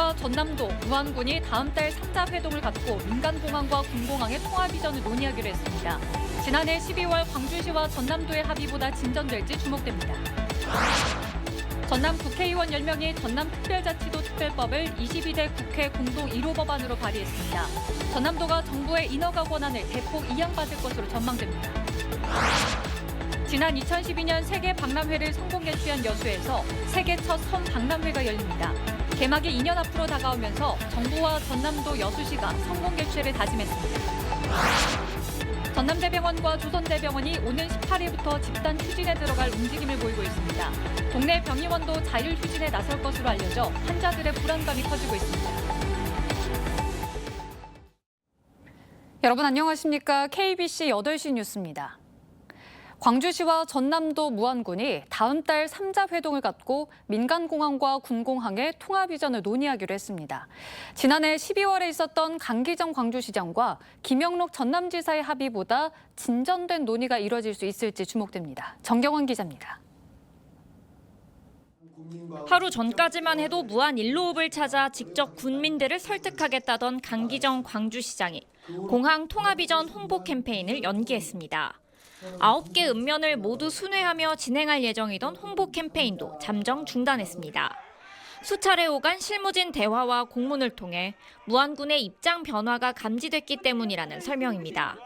광주시와 전남도, 무안군이 다음 달 3자 회동을 갖고 민간공항과 군공항의 통합 이전을 논의하기로 했습니다. 지난해 12월 광주시와 전남도의 합의보다 진전될지 주목됩니다. 전남 국회의원 10명이 전남특별자치도 특별법을 22대 국회 공동 1호 법안으로 발의했습니다. 전남도가 정부의 인허가 권한을 대폭 이양받을 것으로 전망됩니다. 지난 2012년 세계 박람회를 성공 개최한 여수에서 세계 첫 섬 박람회가 열립니다. 개막이 2년 앞으로 다가오면서 정부와 전남도 여수시가 성공 개최를 다짐했습니다. 전남대병원과 조선대병원이 오는 18일부터 집단 휴진에 들어갈 움직임을 보이고 있습니다. 동네 병의원도 자율 휴진에 나설 것으로 알려져 환자들의 불안감이 커지고 있습니다. 여러분 안녕하십니까? KBC 8시 뉴스입니다. 광주시와 전남도 무안군이 다음 달 3자 회동을 갖고 민간공항과 군공항의 통합 이전을 논의하기로 했습니다. 지난해 12월에 있었던 강기정 광주시장과 김영록 전남지사의 합의보다 진전된 논의가 이뤄질 수 있을지 주목됩니다. 정경원 기자입니다. 하루 전까지만 해도 무안 일로읍을 찾아 직접 군민들을 설득하겠다던 강기정 광주시장이 공항 통합 이전 홍보 캠페인을 연기했습니다. 9개 읍면을 모두 순회하며 진행할 예정이던 홍보 캠페인도 잠정 중단했습니다. 수차례 오간 실무진 대화와 공문을 통해 무안군의 입장 변화가 감지됐기 때문이라는 설명입니다.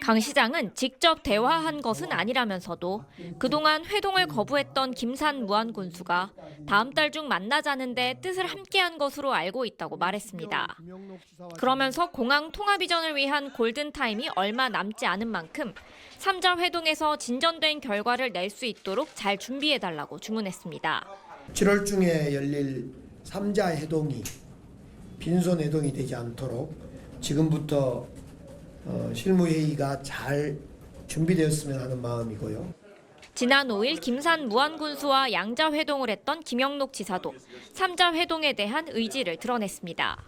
강 시장은 직접 대화한 것은 아니라면서도 그동안 회동을 거부했던 김산 무안군수가 다음 달 중 만나자는데 뜻을 함께한 것으로 알고 있다고 말했습니다. 그러면서 공항 통합 이전을 위한 골든타임이 얼마 남지 않은 만큼 3자 회동에서 진전된 결과를 낼 수 있도록 잘 준비해달라고 주문했습니다. 7월 중에 열릴 3자 회동이 빈손 회동이 되지 않도록 지금부터 실무회의가 잘 준비되었으면 하는 마음이고요. 지난 5일 김산 무안군수와 양자 회동을 했던 김영록 지사도 3자 회동에 대한 의지를 드러냈습니다.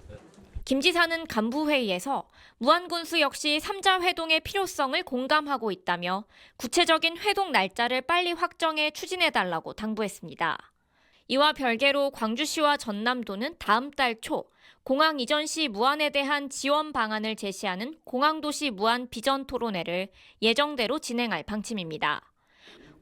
김 지사는 간부회의에서 무안군수 역시 3자 회동의 필요성을 공감하고 있다며 구체적인 회동 날짜를 빨리 확정해 추진해달라고 당부했습니다. 이와 별개로 광주시와 전남도는 다음 달 초 공항 이전 시 무안에 대한 지원 방안을 제시하는 공항도시 무안 비전 토론회를 예정대로 진행할 방침입니다.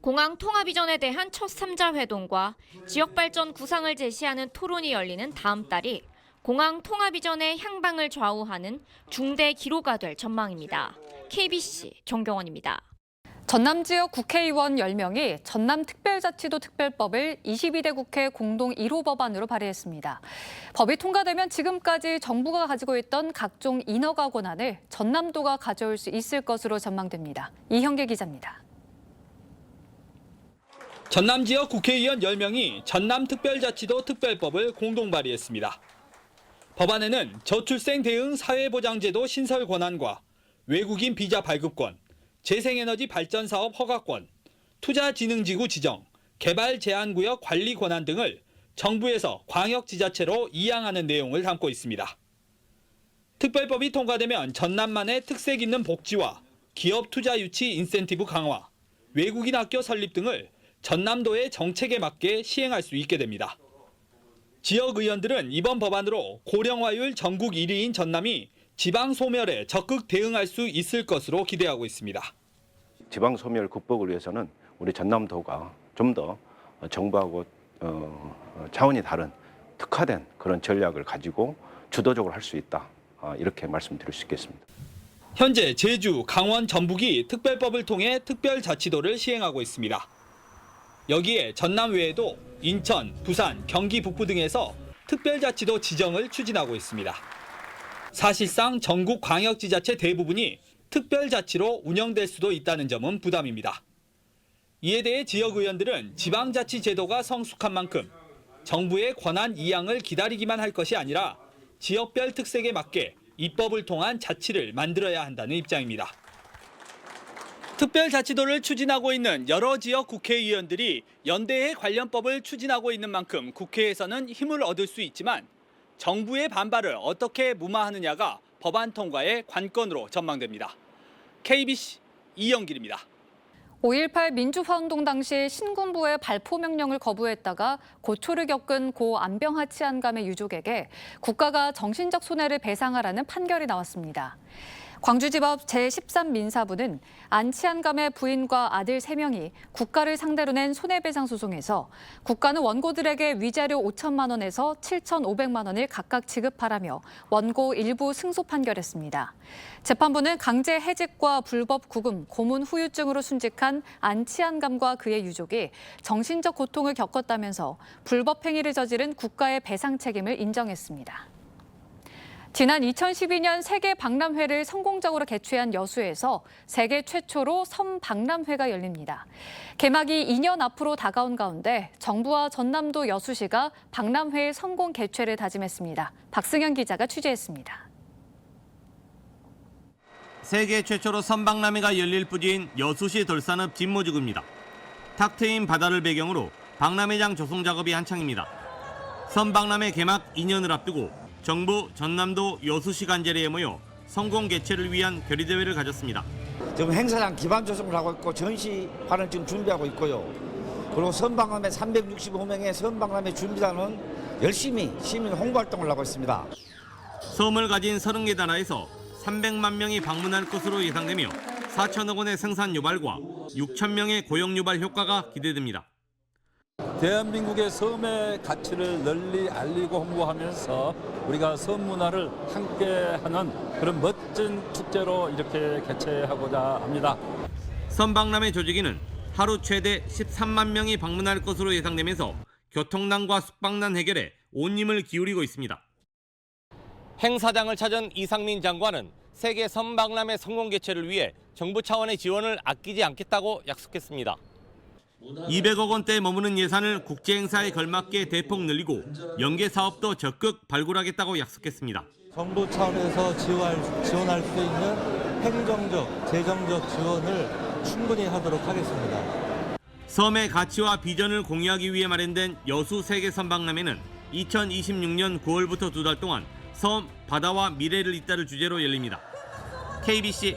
공항 통합 이전에 대한 첫 3자 회동과 지역 발전 구상을 제시하는 토론이 열리는 다음 달이 공항 통합 이전의 향방을 좌우하는 중대 기로가 될 전망입니다. KBC 정경원입니다. 전남 지역 국회의원 10명이 전남특별자치도 특별법을 22대 국회 공동 1호 법안으로 발의했습니다. 법이 통과되면 지금까지 정부가 가지고 있던 각종 인허가 권한을 전남도가 가져올 수 있을 것으로 전망됩니다. 이형계 기자입니다. 전남 지역 국회의원 10명이 전남특별자치도 특별법을 공동 발의했습니다. 법안에는 저출생 대응 사회보장제도 신설 권한과 외국인 비자 발급권, 재생에너지 발전 사업 허가권, 투자진흥지구 지정, 개발 제한구역 관리 권한 등을 정부에서 광역지자체로 이양하는 내용을 담고 있습니다. 특별법이 통과되면 전남만의 특색 있는 복지와 기업 투자 유치 인센티브 강화, 외국인 학교 설립 등을 전남도의 정책에 맞게 시행할 수 있게 됩니다. 지역 의원들은 이번 법안으로 고령화율 전국 1위인 전남이 지방 소멸에 적극 대응할 수 있을 것으로 기대하고 있습니다. 지방 소멸 극복을 위해서는 우리 전남도가 좀 더 정부하고 차원이 다른 특화된 그런 전략을 가지고 주도적으로 할 수 있다. 이렇게 말씀드릴 수 있겠습니다. 현재 제주, 강원, 전북이 특별법을 통해 특별자치도를 시행하고 있습니다. 여기에 전남 외에도 인천, 부산, 경기 북부 등에서 특별자치도 지정을 추진하고 있습니다. 사실상 전국 광역지자체 대부분이 특별자치로 운영될 수도 있다는 점은 부담입니다. 이에 대해 지역 의원들은 지방자치 제도가 성숙한 만큼 정부의 권한 이양을 기다리기만 할 것이 아니라 지역별 특색에 맞게 입법을 통한 자치를 만들어야 한다는 입장입니다. 특별자치도를 추진하고 있는 여러 지역 국회의원들이 연대의 관련법을 추진하고 있는 만큼 국회에서는 힘을 얻을 수 있지만 정부의 반발을 어떻게 무마하느냐가 법안 통과의 관건으로 전망됩니다. KBC 이영길입니다. 5.18 민주화운동 당시 신군부의 발포 명령을 거부했다가 고초를 겪은 고 안병하 치안감의 유족에게 국가가 정신적 손해를 배상하라는 판결이 나왔습니다. 광주지법 제13민사부는 안 치안감의 부인과 아들 3명이 국가를 상대로 낸 손해배상 소송에서 국가는 원고들에게 위자료 5천만 원에서 7,500만 원을 각각 지급하라며 원고 일부 승소 판결했습니다. 재판부는 강제 해직과 불법 구금, 고문 후유증으로 순직한 안 치안감과 그의 유족이 정신적 고통을 겪었다면서 불법 행위를 저지른 국가의 배상 책임을 인정했습니다. 지난 2012년 세계 박람회를 성공적으로 개최한 여수에서 세계 최초로 섬박람회가 열립니다. 개막이 2년 앞으로 다가온 가운데 정부와 전남도 여수시가 박람회의 성공 개최를 다짐했습니다. 박승현 기자가 취재했습니다. 세계 최초로 섬박람회가 열릴 부지인 여수시 돌산읍 진모지구입니다. 탁 트인 바다를 배경으로 박람회장 조성 작업이 한창입니다. 섬박람회 개막 2년을 앞두고 정부, 전남도, 여수시 간제리에 모여 성공 개최를 위한 결의대회를 가졌습니다. 지금 행사장 기반 조성을 하고 있고 전시관을 지금 준비하고 있고요. 그리고 섬박람회 365명의 섬박람회 준비단은 열심히 시민 홍보활동을 하고 있습니다. 섬을 가진 30개 나라에서 300만 명이 방문할 것으로 예상되며 4천억 원의 생산 유발과 6천 명의 고용 유발 효과가 기대됩니다. 대한민국의 섬의 가치를 널리 알리고 홍보하면서 우리가 섬 문화를 함께하는 그런 멋진 축제로 이렇게 개최하고자 합니다. 섬박람회 조직위는 하루 최대 13만 명이 방문할 것으로 예상되면서 교통난과 숙박난 해결에 온 힘을 기울이고 있습니다. 행사장을 찾은 이상민 장관은 세계 섬박람회 성공 개최를 위해 정부 차원의 지원을 아끼지 않겠다고 약속했습니다. 200억 원대에 머무는 예산을 국제행사에 걸맞게 대폭 늘리고 연계 사업도 적극 발굴하겠다고 약속했습니다. 정부 차원에서 지원할 수 있는 행정적, 재정적 지원을 충분히 하도록 하겠습니다. 섬의 가치와 비전을 공유하기 위해 마련된 여수 세계 섬박람회는 2026년 9월부터 2달 동안 섬, 바다와 미래를 잇따를 주제로 열립니다. KBC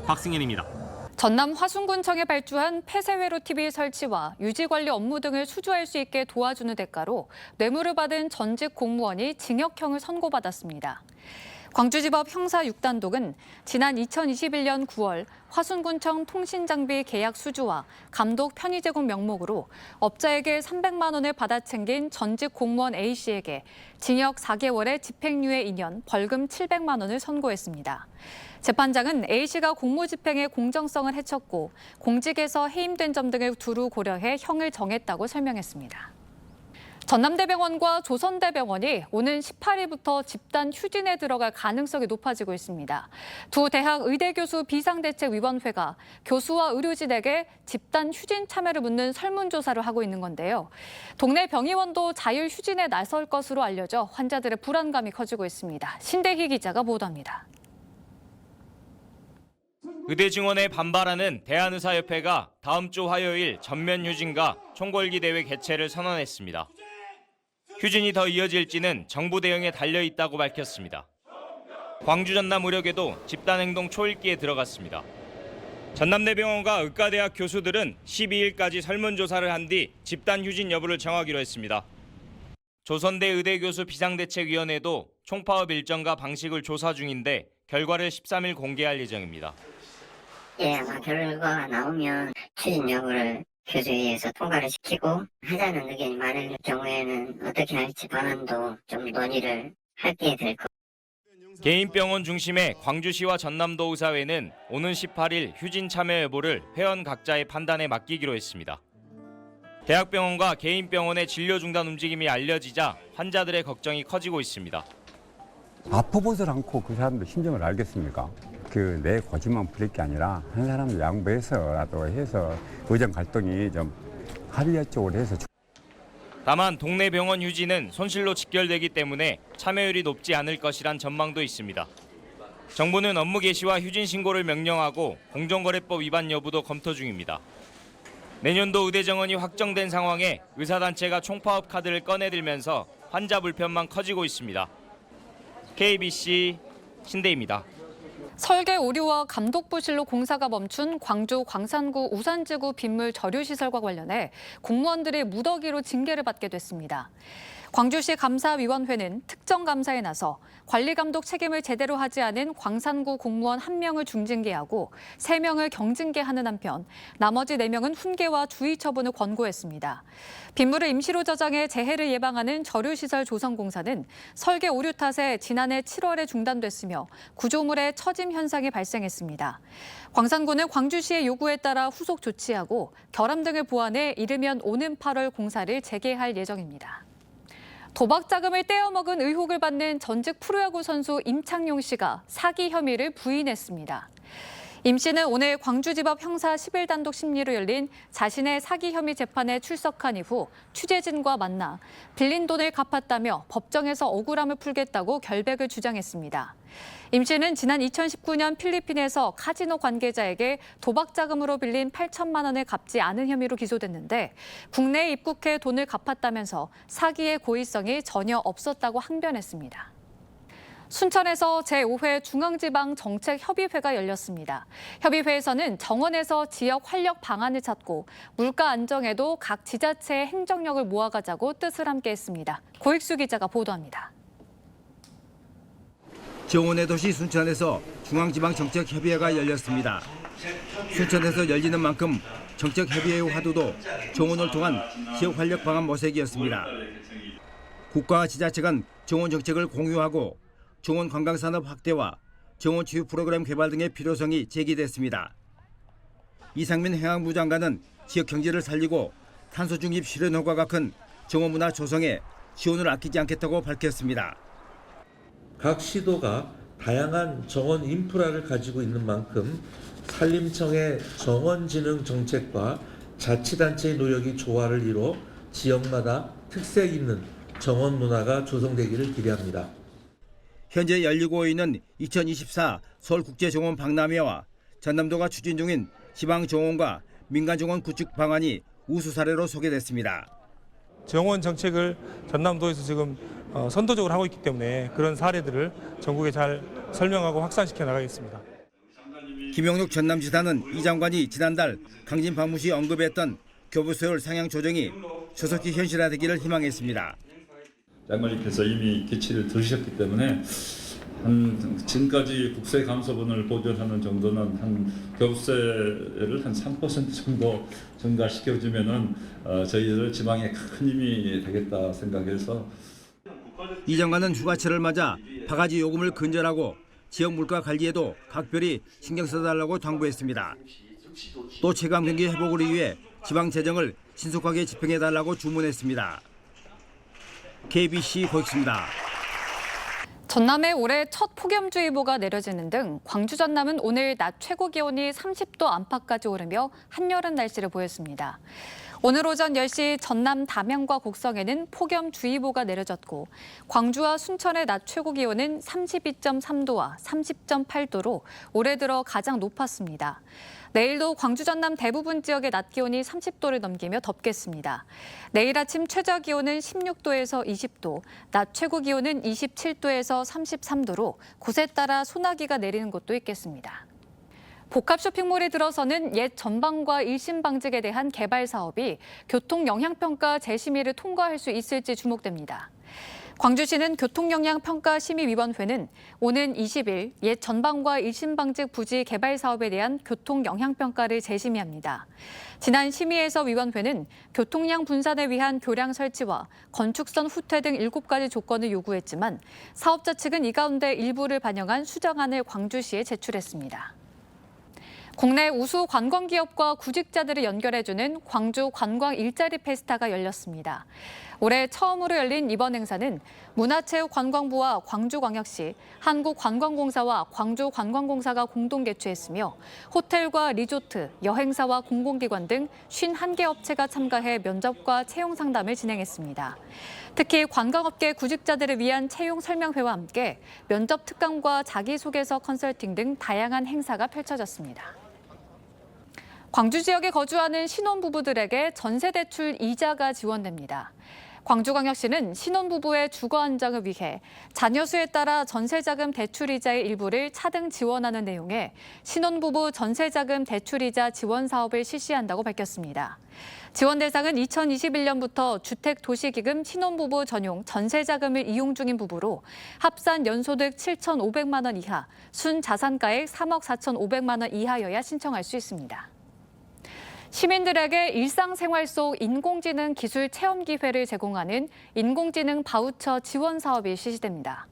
박승현입니다. 전남 화순군청에 발주한 폐쇄회로 TV 설치와 유지관리 업무 등을 수주할 수 있게 도와주는 대가로 뇌물을 받은 전직 공무원이 징역형을 선고받았습니다. 광주지법 형사 6단독은 지난 2021년 9월 화순군청 통신장비 계약 수주와 감독 편의 제공 명목으로 업자에게 300만 원을 받아 챙긴 전직 공무원 A씨에게 징역 4개월에 집행유예 2년, 벌금 700만 원을 선고했습니다. 재판장은 A씨가 공무집행의 공정성을 해쳤고 공직에서 해임된 점 등을 두루 고려해 형을 정했다고 설명했습니다. 전남대병원과 조선대병원이 오는 18일부터 집단 휴진에 들어갈 가능성이 높아지고 있습니다. 두 대학 의대교수 비상대책위원회가 교수와 의료진에게 집단 휴진 참여를 묻는 설문조사를 하고 있는 건데요. 동네 병의원도 자율휴진에 나설 것으로 알려져 환자들의 불안감이 커지고 있습니다. 신대희 기자가 보도합니다. 의대 증원에 반발하는 대한의사협회가 다음 주 화요일 전면 휴진과 총궐기 대회 개최를 선언했습니다. 휴진이 더 이어질지는 정부 대응에 달려 있다고 밝혔습니다. 광주 전남 의료계도 집단행동 초읽기에 들어갔습니다. 전남대병원과 의과대학 교수들은 12일까지 설문조사를 한 뒤 집단 휴진 여부를 정하기로 했습니다. 조선대 의대교수 비상대책위원회도 총파업 일정과 방식을 조사 중인데 결과를 13일 공개할 예정입니다. 결과가 나오면 추진 여부를 교수회의에서 통과를 시키고 하자는 의견이 많을 경우에는 어떻게 할지 방안도 좀 논의를 하게 될 것. 개인병원 중심의 광주시와 전남도 의사회는 오는 18일 휴진 참여 여부를 회원 각자의 판단에 맡기기로 했습니다. 대학병원과 개인병원의 진료 중단 움직임이 알려지자 환자들의 걱정이 커지고 있습니다. 아파보질 않고 그 사람들 심정을 알겠습니까? 내 고집만 부릴 게 아니라 한 사람을 양보해서라도 해서 의정 갈등이 좀 합의 쪽으로 해서. 다만 동네 병원 휴진은 손실로 직결되기 때문에 참여율이 높지 않을 것이란 전망도 있습니다. 정부는 업무 개시와 휴진 신고를 명령하고 공정거래법 위반 여부도 검토 중입니다. 내년도 의대 정원이 확정된 상황에 의사단체가 총파업 카드를 꺼내들면서 환자 불편만 커지고 있습니다. KBC 신대입니다. 설계 오류와 감독 부실로 공사가 멈춘 광주 광산구 우산지구 빗물 저류시설과 관련해 공무원들이 무더기로 징계를 받게 됐습니다. 광주시 감사위원회는 특정 감사에 나서 관리감독 책임을 제대로 하지 않은 광산구 공무원 1명을 중징계하고 3명을 경징계하는 한편 나머지 4명은 훈계와 주의 처분을 권고했습니다. 빗물을 임시로 저장해 재해를 예방하는 저류시설 조성공사는 설계 오류 탓에 지난해 7월에 중단됐으며 구조물의 처짐 현상이 발생했습니다. 광산구는 광주시의 요구에 따라 후속 조치하고 결함 등을 보완해 이르면 오는 8월 공사를 재개할 예정입니다. 도박 자금을 떼어먹은 의혹을 받는 전직 프로야구 선수 임창용 씨가 사기 혐의를 부인했습니다. 임 씨는 오늘 광주지법 형사 11단독 심리로 열린 자신의 사기 혐의 재판에 출석한 이후 취재진과 만나 빌린 돈을 갚았다며 법정에서 억울함을 풀겠다고 결백을 주장했습니다. 임 씨는 지난 2019년 필리핀에서 카지노 관계자에게 도박 자금으로 빌린 8천만 원을 갚지 않은 혐의로 기소됐는데 국내에 입국해 돈을 갚았다면서 사기의 고의성이 전혀 없었다고 항변했습니다. 순천에서 제5회 중앙지방정책협의회가 열렸습니다. 협의회에서는 정원에서 지역 활력 방안을 찾고 물가 안정에도 각 지자체의 행정력을 모아가자고 뜻을 함께했습니다. 고익수 기자가 보도합니다. 정원의 도시 순천에서 중앙지방정책협의회가 열렸습니다. 순천에서 열리는 만큼 정책협의회의 화두도 정원을 통한 지역 활력 방안 모색이었습니다. 국가와 지자체 간 정원 정책을 공유하고 정원 관광산업 확대와 정원 치유 프로그램 개발 등의 필요성이 제기됐습니다. 이상민 행안부 장관은 지역 경제를 살리고 탄소 중립 실현 효과가 큰 정원 문화 조성에 지원을 아끼지 않겠다고 밝혔습니다. 각 시도가 다양한 정원 인프라를 가지고 있는 만큼 산림청의 정원진흥 정책과 자치단체의 노력이 조화를 이뤄 지역마다 특색 있는 정원 문화가 조성되기를 기대합니다. 현재 열리고 있는 2024 서울국제정원 박람회와 전남도가 추진 중인 지방정원과 민간정원 구축 방안이 우수 사례로 소개됐습니다. 정원 정책을 전남도에서 지금 선도적으로 하고 있기 때문에 그런 사례들을 전국에 잘 설명하고 확산시켜 나가겠습니다. 김용록 전남지사는 이 장관이 지난달 강진 방문 시 언급했던 교부세율 상향 조정이 조속히 현실화되기를 희망했습니다. 장관님께서 이미 기치를 들으셨기 때문에 지금까지 국세 감소분을 보존하는 정도는 교부세를 한 3% 정도 증가시켜주면은 저희들 지방에 큰 힘이 되겠다 생각해서. 이 장관은 휴가철을 맞아 바가지 요금을 근절하고 지역 물가 관리에도 각별히 신경 써달라고 당부했습니다. 또 체감 경기 회복을 위해 지방 재정을 신속하게 집행해달라고 주문했습니다. KBC 고익수입니다. 전남에 올해 첫 폭염주의보가 내려지는 등 광주 전남은 오늘 낮 최고 기온이 30도 안팎까지 오르며 한여름 날씨를 보였습니다. 오늘 오전 10시 전남 담양과 곡성에는 폭염주의보가 내려졌고 광주와 순천의 낮 최고 기온은 32.3도와 30.8도로 올해 들어 가장 높았습니다. 내일도 광주 전남 대부분 지역의 낮 기온이 30도를 넘기며 덥겠습니다. 내일 아침 최저 기온은 16도에서 20도, 낮 최고 기온은 27도에서 33도로 곳에 따라 소나기가 내리는 곳도 있겠습니다. 복합 쇼핑몰에 들어서는 옛 전방과 일심 방직에 대한 개발 사업이 교통영향평가 재심의를 통과할 수 있을지 주목됩니다. 광주시는 교통영향평가심의위원회는 오는 20일 옛 전방과 일심방직 부지 개발 사업에 대한 교통영향평가를 재심의합니다. 지난 심의에서 위원회는 교통량 분산을 위한 교량 설치와 건축선 후퇴 등 7가지 조건을 요구했지만 사업자 측은 이 가운데 일부를 반영한 수정안을 광주시에 제출했습니다. 국내 우수 관광기업과 구직자들을 연결해주는 광주 관광 일자리 페스타가 열렸습니다. 올해 처음으로 열린 이번 행사는 문화체육관광부와 광주광역시, 한국관광공사와 광주관광공사가 공동 개최했으며 호텔과 리조트, 여행사와 공공기관 등 51개 업체가 참가해 면접과 채용 상담을 진행했습니다. 특히 관광업계 구직자들을 위한 채용 설명회와 함께 면접 특강과 자기소개서 컨설팅 등 다양한 행사가 펼쳐졌습니다. 광주 지역에 거주하는 신혼부부들에게 전세대출 이자가 지원됩니다. 광주광역시는 신혼부부의 주거 안정을 위해 자녀 수에 따라 전세자금 대출이자의 일부를 차등 지원하는 내용의 신혼부부 전세자금 대출이자 지원 사업을 실시한다고 밝혔습니다. 지원 대상은 2021년부터 주택도시기금 신혼부부 전용 전세자금을 이용 중인 부부로 합산 연소득 7,500만 원 이하, 순자산가액 3억 4,500만 원 이하여야 신청할 수 있습니다. 시민들에게 일상생활 속 인공지능 기술 체험 기회를 제공하는 인공지능 바우처 지원 사업이 실시됩니다.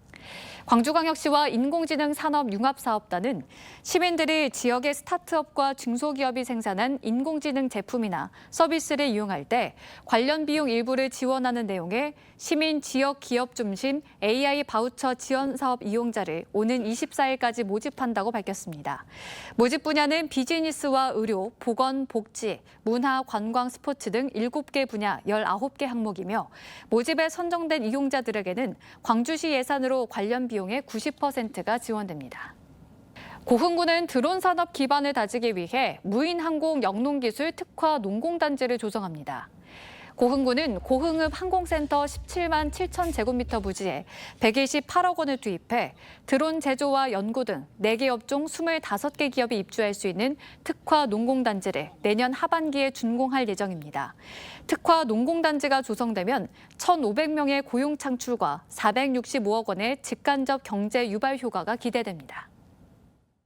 광주광역시와 인공지능 산업융합사업단은 시민들이 지역의 스타트업과 중소기업이 생산한 인공지능 제품이나 서비스를 이용할 때 관련 비용 일부를 지원하는 내용의 시민 지역 기업 중심 AI 바우처 지원 사업 이용자를 오는 24일까지 모집한다고 밝혔습니다. 모집 분야는 비즈니스와 의료, 보건, 복지, 문화, 관광, 스포츠 등 7개 분야 19개 항목이며 모집에 선정된 이용자들에게는 광주시 예산으로 관련 비용의 90%가 지원됩니다. 고흥군은 드론 산업 기반을 다지기 위해 무인항공 영농기술 특화 농공단지를 조성합니다. 고흥군은 고흥읍 항공센터 17만 7천 제곱미터 부지에 128억 원을 투입해 드론 제조와 연구 등 4개 업종 25개 기업이 입주할 수 있는 특화 농공단지를 내년 하반기에 준공할 예정입니다. 특화 농공단지가 조성되면 1,500명의 고용 창출과 465억 원의 직간접 경제 유발 효과가 기대됩니다.